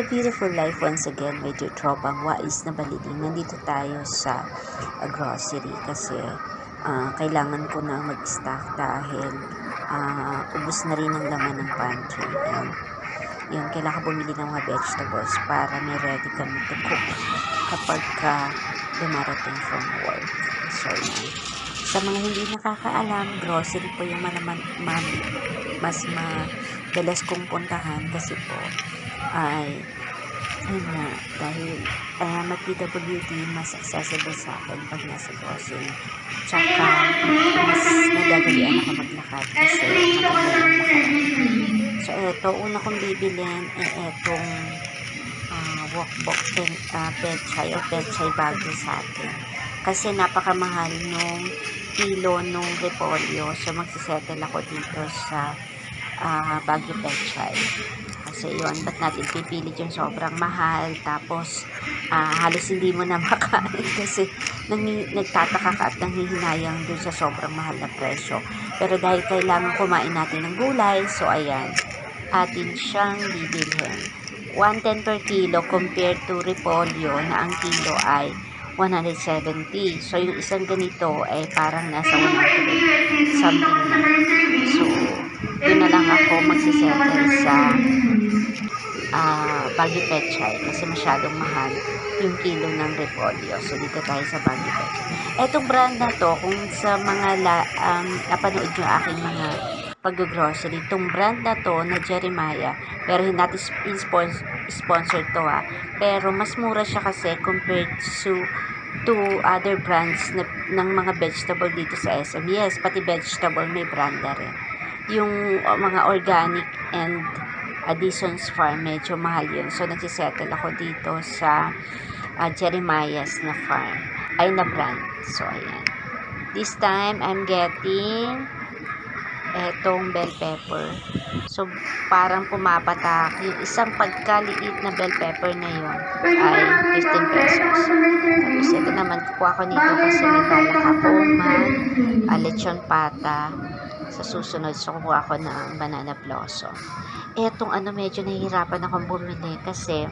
the beautiful life once again, my dear tropang wais na baliling. Nandito tayo sa grocery kasi kailangan ko na mag-stock dahil ubos na rin ang laman ng pantry. And yun, kailangan bumili ng mga vegetables para may ready kami to cook kapag dumarating from work. So, yan. Sa mga hindi nakakaalam, grocery po yung mas madalas kong puntahan kasi po ay yun nga, dahil mag-PWD mas accessible sa akin pag nasa grocery. Tsaka mas nadadalian ako maglakad kasi maganda yung lakaran. So eto, una kong bibilin etong wokbok pechay o pechay bago sa atin. Kasi napakamahal nung kilo nung repolyo. So magsisettle ako dito sa Baguio Pechay. Kasi yun, ba't natin pipilit yung sobrang mahal, tapos halos hindi mo na makain kasi nagtataka ka at nanghihinayang dun sa sobrang mahal na presyo. Pero dahil kailangan kumain natin ng gulay, so ayan, atin siyang bibilhin. 110 per kilo compared to repolyo na ang kilo ay 170. So yung isang ganito ay parang nasa 100 something na. So doon na lang ako magsisettle sa Baguio Pechay kasi masyadong mahal yung kilo ng repolyo. So dito tayo sa Baguio Pechay. Etong brand na to, kung sa mga napanood yung aking mga pag-grocery, itong brand na to na Jeremiah, pero hindi natin sponsor to pero mas mura siya kasi compared to other brands ng mga vegetable dito sa SM. Yes, pati vegetable may brand na rin. Yung mga organic and Addison's Farm, medyo mahal yun. So, nagsisettle ako dito sa Jeremiah's na farm. Ay, na brand. So, ayan. This time, I'm getting etong bell pepper. So, parang pumapatak. Yung isang pagkaliit na bell pepper na yun ay 15 pesos. Tapos, ito naman, kukuha ko nito kasi may balak akong lechon pata sa susunod. So, kukuha ko ng banana blossom. Etong medyo nahihirapan akong bumili kasi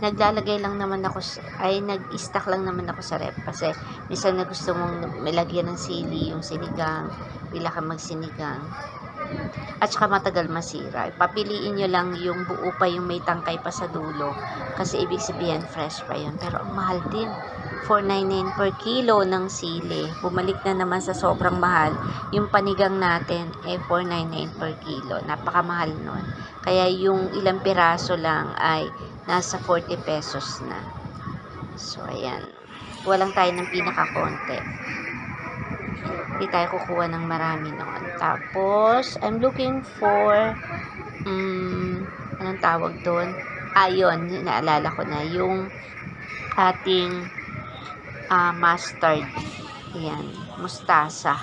naglalagay lang naman ako, nag-stock lang naman ako sa rep kasi minsan na gusto mong malagyan ng sili, yung sinigang, bila ka magsinigang at saka matagal masira. Papiliin nyo lang yung buo pa, yung may tangkay pa sa dulo kasi ibig sabihin fresh pa yun, pero ang mahal din, 4.99 per kilo ng sili. Bumalik na naman sa sobrang mahal yung panigang natin 4.99 per kilo, napakamahal nun. Kaya yung ilang piraso lang ay nasa 40 pesos na. So ayan, walang tayo ng pinakakonti, hindi tayo kukuha ng marami noon. Tapos I'm looking for anong tawag doon, yun, naalala ko na yung ating mustard, yan, mustasa.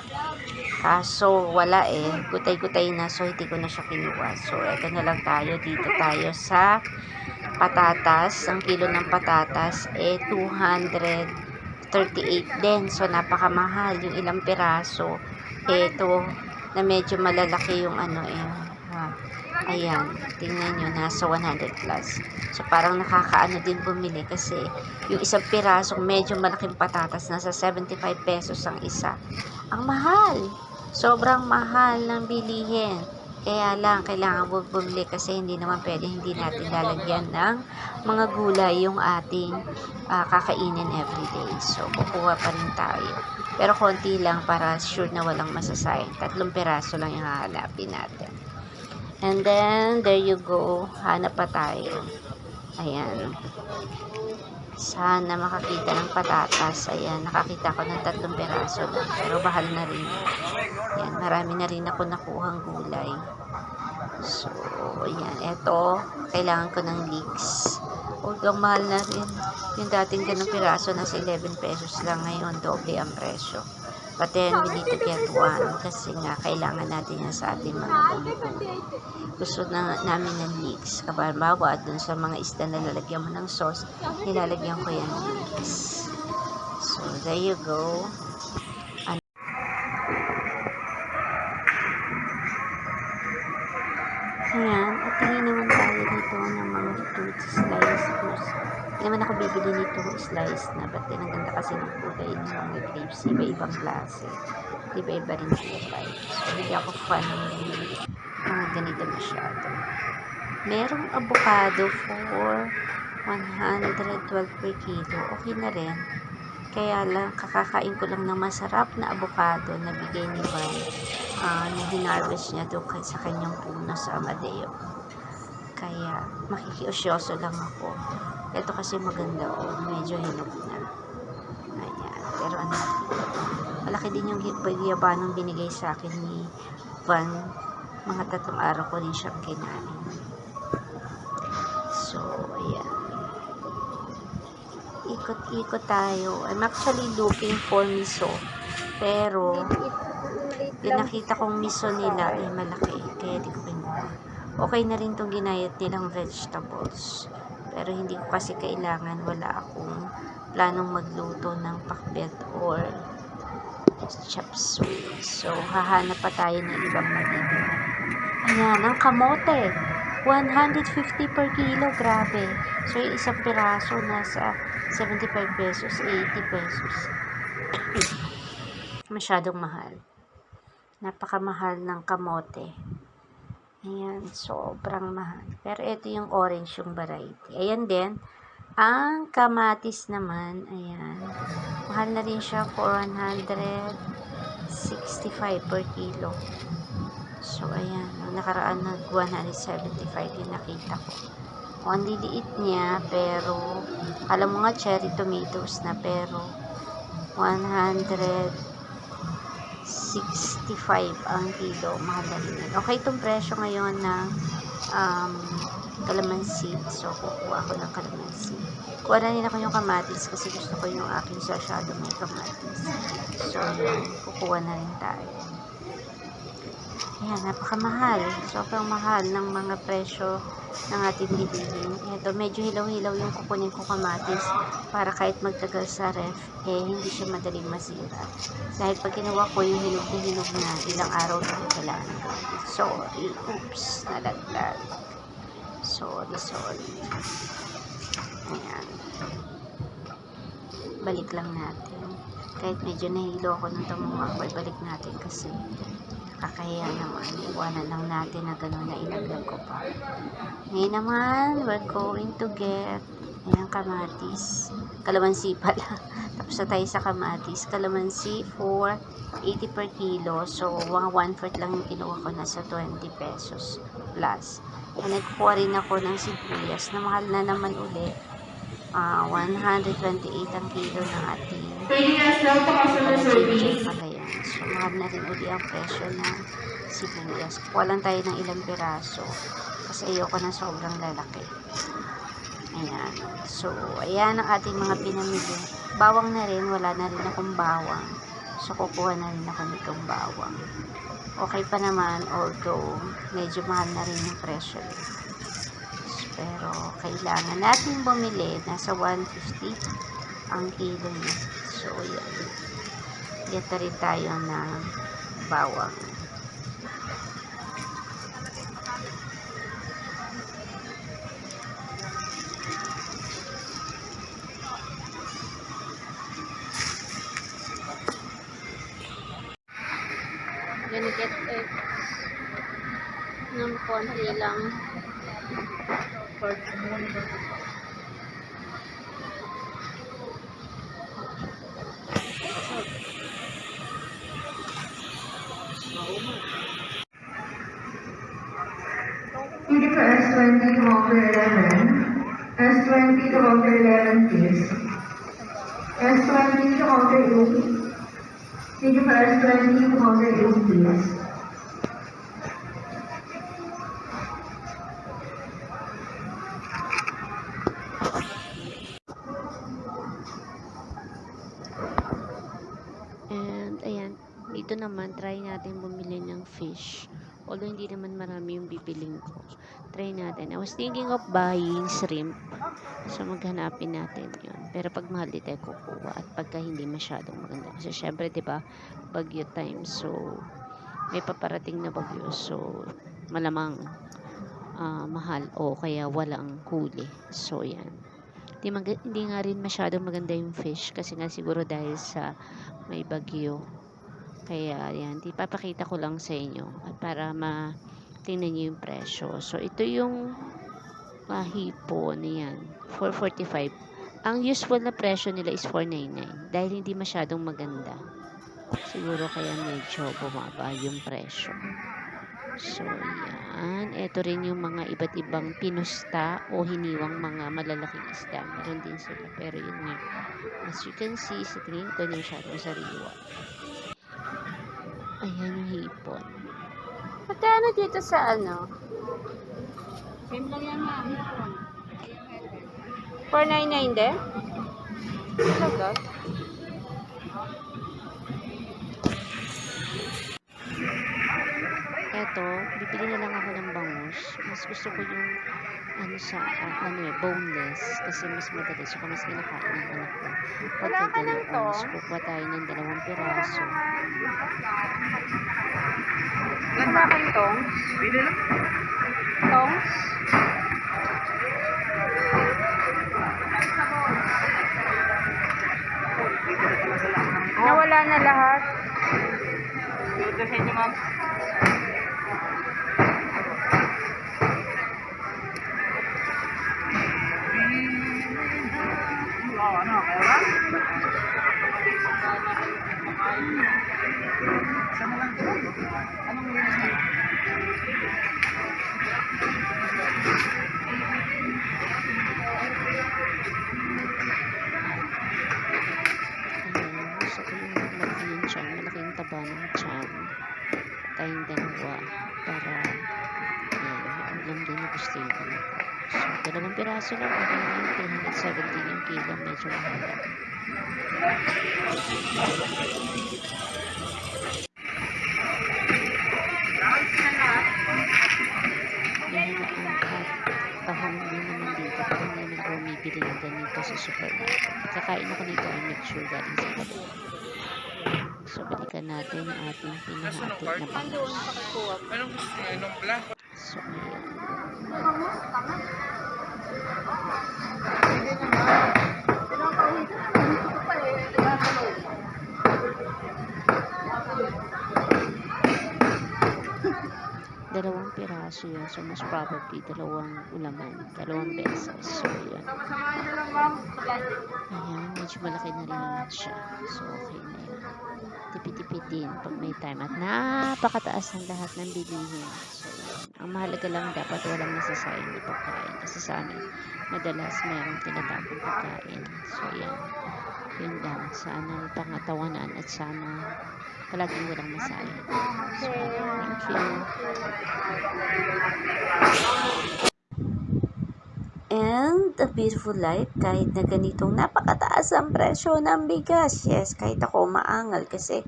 Kaso wala gutay-gutay na, so hindi ko na siya kinuha. So eto na lang tayo, dito tayo sa patatas. Ang kilo ng patatas 238 din, so napakamahal. Yung ilang piraso eto na medyo malalaki yung ayan, tingnan nyo, nasa 100 plus. So parang nakakaano din bumili kasi yung isang pirasong medyo malaking patatas nasa 75 pesos ang isa. Ang mahal, sobrang mahal ng bilihin. Kaya lang, kailangan bumili kasi hindi naman pwede hindi natin lalagyan ng mga gulay yung ating kakainin everyday. So, kukuha pa rin tayo. Pero konti lang para sure na walang masasayang. 3 piraso lang yung hahanapin natin. And then, there you go. Hanap pa tayo. Ayan. Sana makakita ng patatas. Ayan, nakakita ko ng 3 piraso lang. Pero bahal na rin. Ayan, marami na rin ako nakuhang gulay. So, ayan. Eto, kailangan ko ng leeks. Huwag mahal na rin. Yung dating ganong piraso, nasa 11 pesos lang. Ngayon, doble ang presyo. But then, we need to get one kasi nga, kailangan natin yan sa ating mga bumibili. Gusto namin ng leeks. Kabarbawa, dun sa mga isda na lalagyan mo ng sauce, nilalagyan ko yan ng leeks. So, there you go. Ayan, at tingin naman tayo dito ng mga fruits like itong slice na. Ba't din ang ganda kasi ng kulay ng mga grapes. Iba-ibang klase. Iba-iba rin kulay. So, hindi ako fan ng mga ganito masyado. Merong avocado for 112 per kilo. Okay na rin. Kaya lang, kakakain ko lang ng masarap na avocado na bigay ni Van na hinarvest niya doon sa kanyang puno sa Amadeo. Kaya, makikiusyoso lang ako. Ito kasi maganda medyo hinog na. Ayan. Pero ano, malaki din yung yabanong binigay sa akin ni Van. Mga 3 araw ko rin siyang kinain. So, ayan. Ikot-ikot tayo. I'm actually looking for miso. Pero, yung nakita kong miso nila ay malaki. Kaya di ko kinuha. Okay na rin itong ginayat nilang vegetables. Pero hindi ko kasi kailangan. Wala akong planong magluto ng pakbet or chop suey. So, hahanap pa tayo ng ibang mabibili. Ayan, ang kamote. 150 per kilo, grabe. So, yung isang piraso nasa 75 pesos, 80 pesos. Masyadong mahal. Napakamahal ng kamote. Ayan, sobrang mahal. Pero ito yung orange, yung variety. Ayan din. Ang kamatis naman, ayan. Mahal na rin siya for 165 per kilo. So, ayan. Nakaraan nag 175 yung nakita ko. Ang liliit niya, pero alam mo nga cherry tomatoes na, pero 165 ang kilo. Mahal na rin. Okay itong presyo ngayon ng kalamansi. So, kukuha ako ng kalamansi. Kuha na rin ako yung kamatis kasi gusto ko yung aking sashado may kamatis. So, yun. Kukuha na rin tayo. Ayan, napakamahal. Sobrang mahal ng mga presyo ng ating bilihin. Ito, medyo hilaw-hilaw yung kukunin ko kamatis para kahit magtagal sa ref, hindi siya madaling masira. Dahil pag kinuha ko yung hinog na, ilang araw na ko kailangan ng gamit. Sorry, oops, nalaglag. Sorry. Ayan. Balik lang natin. Kahit medyo nahilo ako nung tumuha ko, balik natin kasi kakahiya naman. Iwanan lang natin na gano'n na ilaglag ko pa. Ngayon naman, we're going to get ayan, kamatis. Kalamansi pala. Tapos na tayo sa kamatis. Kalamansi for 80 per kilo. So, 1/4 lang yung kinuha ko na sa 20 pesos plus. And nagkuha rin ako ng sibuyas na mahal na naman uli. 128 ang kilo ng ating palachinchen pala yan. So, mahal na rin uli ang presyo ng sibuyas. Kuha lang tayo ng ilang piraso kasi ayoko na sobrang lalaki. Ayan. So, ayan ang ating mga pinamili. Bawang na rin. Wala na rin akong bawang. So, kukuha na rin ako nitong bawang. Okay pa naman, although medyo mahal na rin yung presyo. Pero, kailangan natin bumili. Nasa 150 ang kilo niya. So, yan. Get rin tayo ng bawang. Gonna get eggs ng konti lang for Hindi for S20 to offer 11. S20 to offer 11, please. S20 to offer 8. Thank you for S20 to offer 8, please. And, ayan. Dito naman, try natin bumili ng fish. Although, hindi naman marami yung bibiling ko. Try natin. I was thinking of buying shrimp. So, maghanapin natin yun. Pero pag mahal dito, kukuha. At pagka hindi masyadong maganda. Kasi, syempre, diba, bagyo time. So, may paparating na bagyo. So, malamang mahal o kaya walang huli. So, yan. Hindi nga rin masyadong maganda yung fish kasi nga siguro dahil sa may bagyo. Kaya yan, papakita ko lang sa inyo at para tingnan nyo yung presyo. So ito yung hipon yan, 445. Ang usual na presyo nila is 499 dahil hindi masyadong maganda. Siguro kaya medyo bumaba yung presyo. So, yan. Ito rin yung mga iba't ibang pinusta o hiniwang mga malalaking isda. Meron din sila. Pero yun nga. As you can see, sa tingin ko na masyadong sariwa. Ayan yung hipon. Magkano dito sa ano? Same lang yan ma'am. 499 din? Talaga? Eto, bibili na lang ako ng bangus. Mas gusto ko yung boneless kasi mas madali. So, mas kinakain ng anak ko. Pagka ganoon, mas kukuha tayo ng 2 piraso. Ganda kang tongs? Bili lang. Tongs? Nawala na lahat. Dito sa inyo ma'am. Ano, kaya sama lang ito. Anong linis na? Gusto ko yung malaki yung tiyan. Malaki yung taba ng tiyan. Tayong dalawa. Para, yan, ulam din na gusto yung anak ko. So, 2 piraso lang. Okay na yung 370 yung kilo. Medyo mahal. Tahong din naman dito. Parang hindi naman bumibili ng ganito sa supermarket. Kakain ako nito ay make sure galing sa gabi. So, balikan natin ang ating pinahati na bangus. Anong gusto nyo? Anong black? So, ayan. Hindi naman. Dito pa eh. Dalawang piraso yun. So, most probably, 2 ulaman. 2 pesos. So, yun. Sama-samahin nyo lang ma'am. Ayan, medyo malaki na rin naman siya. So, okay na yun. Tipid-tipid din pag may time. At napakataas ng lahat ng bilihin. So, yun. Ang mahalaga lang dapat walang nasasayang na pagkain. Kasi sa amin, madalas mayroong tinatapong pagkain. So, yan. Yun lang. Sana pangatawanan at sana palaging walang masayang. So, thank you. And a beautiful life kahit na ganitong napakataas ang presyo ng bigas. Yes, kahit ako maangal kasi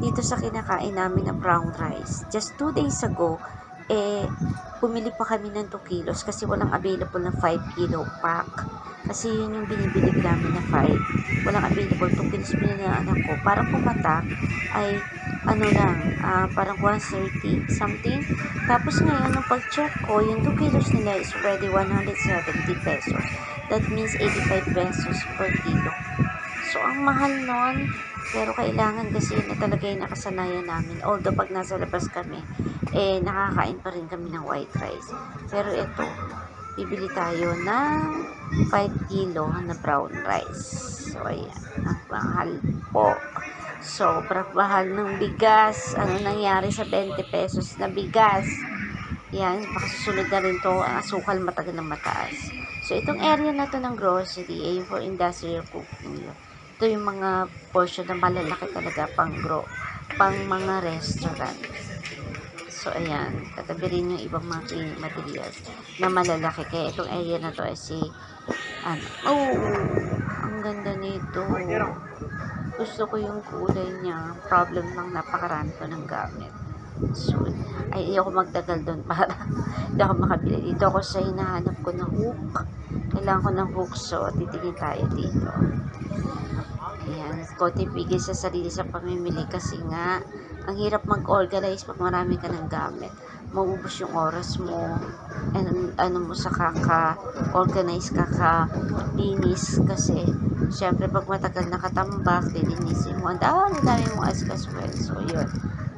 dito sa kinakain namin na brown rice. Just 2 days ago, bumili pa kami ng 2 kilos kasi walang available na 5 kilo pack. Kasi yun yung binibili namin na 5. Walang available. 2 kilos binili ng anak ko. Para pumata ay parang 130 something. Tapos ngayon, nung pag-check ko, yung 2 kilos nila is already 170 pesos. That means 85 pesos per kilo. So, ang mahal nun, pero kailangan kasi na talaga yung nakasanayan namin. Although, pag nasa labas kami, nakakain pa rin kami ng white rice. Pero ito, bibili tayo ng 5 kilo na brown rice. So, ayan. Ang mahal po. Sobrang mahal ng bigas. Ano nangyari sa 20 pesos na bigas? Yan, baka susunod na rin to. Ang asukal matagal na mataas. So, itong area na to ng grocery, for industrial cooking. Ito yung mga portion na malalaki talaga pang mga restaurant. So, ayan. Katabi rin yung ibang mga cleaning materials na malalaki. Kaya itong area na to ay ang ganda nito. Gusto ko yung kulay niya. Problem lang, napakarami ko ng gamit. So, hindi ako magtagal doon para hindi ako makabili. Dito ako sa hinahanap ko ng hook. Kailangan ko ng hook. So, titigil tayo dito. Ayan. Tipigil sa sarili sa pamimili kasi nga, ang hirap mag-organize pag marami ka ng gamit. maubos yung oras mo and ano mo sa kaka-organize, kaka-linis kasi syempre pag matagal nakatambak, lilinisin mo, ang dami mong asikasuhin. So yun,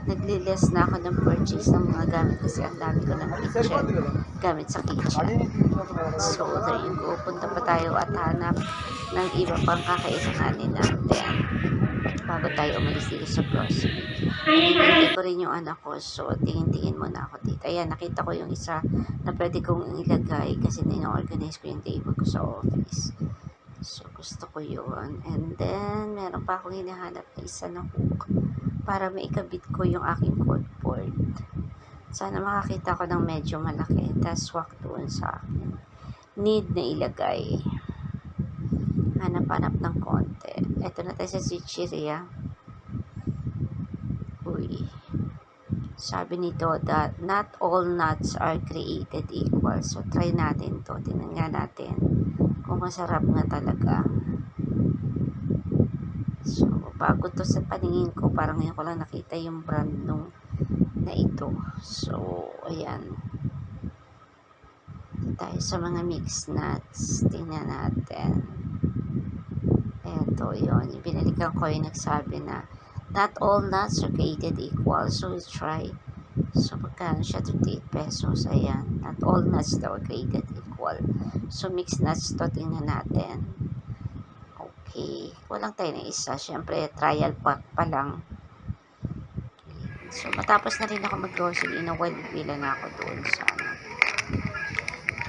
naglilis na ako ng purchase ng mga gamit kasi ang dami ko ng kitchen, gamit sa kitchen. So there you go, punta pa tayo at hanap ng iba pang kakailanganin natin bago tayo umalis dito sa grocery. Hinintay ko rin yung anak ko, so tingin-tingin muna ako dito. Ayan, nakita ko yung isa na pwede kong ilagay kasi na-organize ko yung table ko sa office. So, gusto ko yun. And then, meron pa akong hinahanap na isa na hook para maikabit ko yung aking cordboard. Sana makakita ko ng medyo malaki. Tapos, swak doon sa akin. Need na ilagay. Hanap-hanap ng konti. Ito na tayo sa Chichiria. Uy. Sabi nito that not all nuts are created equal. So, try natin to. Tingnan nga natin kung masarap nga talaga. So, bago to sa paningin ko. Parang ngayon ko lang nakita yung brand nung na ito. So, ayan. Tayo sa mga mixed nuts. Tingnan natin. Eto, yun. Yung binalikan ko yung nagsabi na not all nuts are created equal. So, we try. So, magkano siya? 38 pesos. Ayan. Not all nuts daw are created equal. So, mixed nuts to. Tingnan natin. Okay. Walang tayo na isa. Siyempre, trial pack pa lang. So, matapos na rin ako mag-grocery na while bila na ako doon sa ano.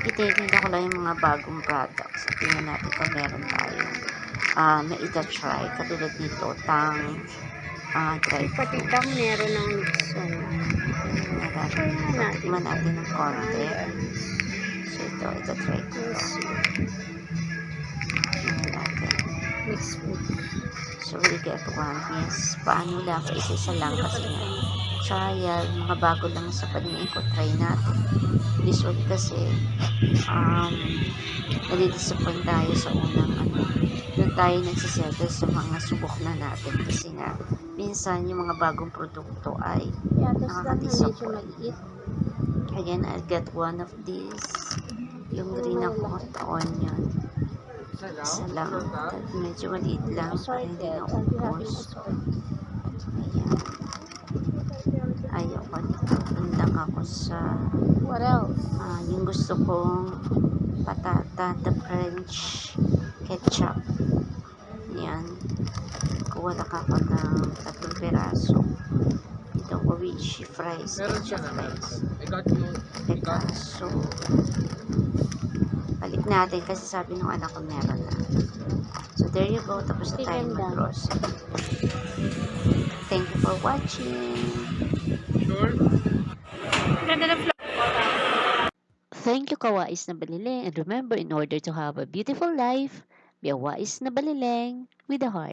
Ititignan ko lang yung mga bagong products. At tingnan natin kung meron tayong maita-try. Katulad nito, tang dried Pati fruits. tang meron ng mixon. Tikman natin ng konti. So, ito try ko ito. Tingnan natin. Mixed food. So, we'll get one. Yes, paano lang. Isa lang kasi nga. Trial. Mga bago lang sa paningin ko. Try natin. Usually kasi, nadidisappoint tayo sa unang ano. Doon tayo nagsisettle sa mga subok na natin. Kasi nga, minsan yung mga bagong produkto ay nakaka-disappoint. Again, I'll get one of these. Yung green na hot onion. Isa lang. Medyo maliit lang. Para hindi na ubos. Ayan. Ayaw ko nito. Doon lang ako sa What else? yung gusto kong patata, the French ketchup. Yan. Kuha lang ako ng 3 piraso. Itong Oishi fries, ketchup fries. Teka, so balik natin kasi sabi ng anak ko meron na. So there you go. Tapos na tayo mag-grocery. Thank you for watching. Thank you, kawais na balileng. And remember, in order to have a beautiful life, be a wise na balileng with a heart.